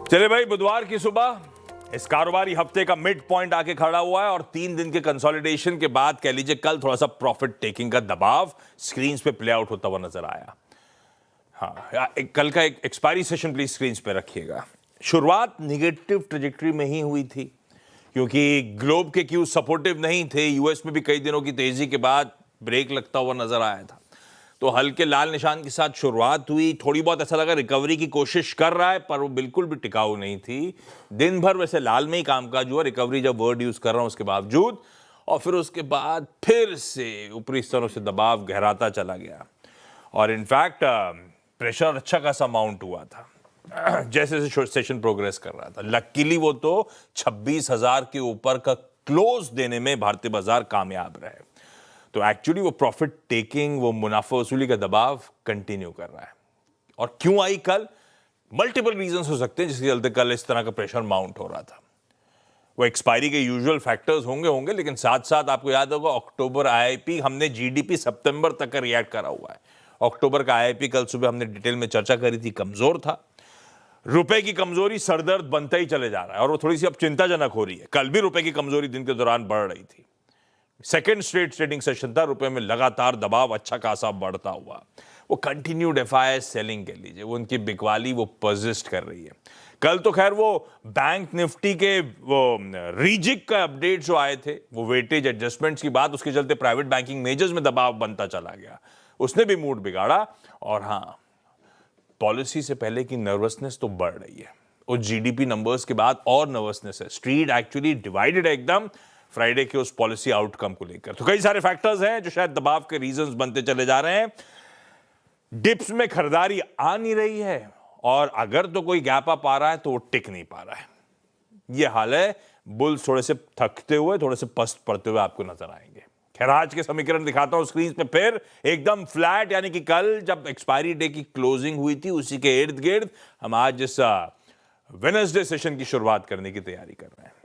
चले भाई, बुधवार की सुबह इस कारोबारी हफ्ते का मिड पॉइंट आके खड़ा हुआ है और 3 दिन के कंसोलिडेशन के बाद कह लीजिए कल थोड़ा सा प्रॉफिट टेकिंग का दबाव स्क्रीन पे प्ले आउट होता हुआ नजर आया। हाँ, कल का एक एक्सपायरी सेशन प्लीज स्क्रीन पे रखिएगा। शुरुआत निगेटिव ट्रेजेक्टरी में ही हुई थी क्योंकि ग्लोब के क्यूज सपोर्टिव नहीं थे। यूएस में भी कई दिनों की तेजी के बाद ब्रेक लगता हुआ नजर आया था, तो हल्के लाल निशान के साथ शुरुआत हुई। थोड़ी बहुत ऐसा लगा रिकवरी की कोशिश कर रहा है, पर वो बिल्कुल भी टिकाऊ नहीं थी। दिन भर वैसे लाल में ही कामकाज हुआ, रिकवरी जब वर्ड यूज कर रहा हूं उसके बावजूद, और फिर उसके बाद फिर से ऊपरी स्तरों से दबाव गहराता चला गया और इनफैक्ट प्रेशर अच्छा खासा माउंट हुआ था जैसे जैसे सेशन प्रोग्रेस कर रहा था। लकीली वो तो 26,000 के ऊपर का क्लोज देने में भारतीय बाजार कामयाब रहे। तो एक्चुअली वो प्रॉफिट टेकिंग, वो मुनाफा वसूली का दबाव कंटिन्यू कर रहा है। और क्यों आई कल? मल्टीपल रीजंस हो सकते हैं जिसके चलते कल इस तरह का प्रेशर माउंट हो रहा था। वो एक्सपायरी के यूजुअल फैक्टर्स होंगे, लेकिन साथ साथ आपको याद होगा अक्टूबर आईआईपी, हमने जीडीपी सितंबर तक का रिएक्ट करा हुआ है। अक्टूबर का आईआईपी कल सुबह हमने डिटेल में चर्चा करी थी, कमजोर था। रुपए की कमजोरी सरदर्द बनता ही चले जा रहा है और वो थोड़ी सी अब चिंताजनक हो रही है। कल भी रुपए की कमजोरी दिन के दौरान बढ़ रही थी। सेकेंड स्ट्रेट ट्रेडिंग सेशन था, रुपए में लगातार दबाव अच्छा खासा बढ़ता हुआ। वो कंटिन्यूड एफआईआई सेलिंग कह लीजिए, वो उनकी बिकवाली वो परसिस्ट कर रही है। कल तो खैर वो बैंक निफ्टी के वो रीजिक का अपडेट जो आए थे, वो वेटेज एडजस्टमेंट्स की बात, उसके चलते प्राइवेट बैंकिंग मेजर्स में दबाव बनता चला गया, उसने भी मूड बिगाड़ा। और हाँ, पॉलिसी से पहले की नर्वसनेस तो बढ़ रही है, और जीडीपी नंबर्स के बाद और नर्वसनेस है। स्ट्रीट एक्चुअली डिवाइडेड है एकदम फ्राइडे के उस पॉलिसी आउटकम को लेकर। तो कई सारे फैक्टर्स हैं जो शायद दबाव के रीजंस बनते चले जा रहे हैं। डिप्स में खरीदारी आ नहीं रही है, और अगर तो कोई गैप अप आ रहा है तो वो टिक नहीं पा रहा है। ये हाल है। बुल्स थोड़े से थकते हुए, थोड़े से पस्त पड़ते हुए आपको नजर आएंगे। खैर, आज के समीकरण दिखाता हूं स्क्रीन पे फिर एकदम फ्लैट, यानी कि कल जब एक्सपायरी डे की क्लोजिंग हुई थी उसी के इर्द गिर्द हम आज इस वेडनेसडे सेशन की शुरुआत करने की तैयारी कर रहे हैं।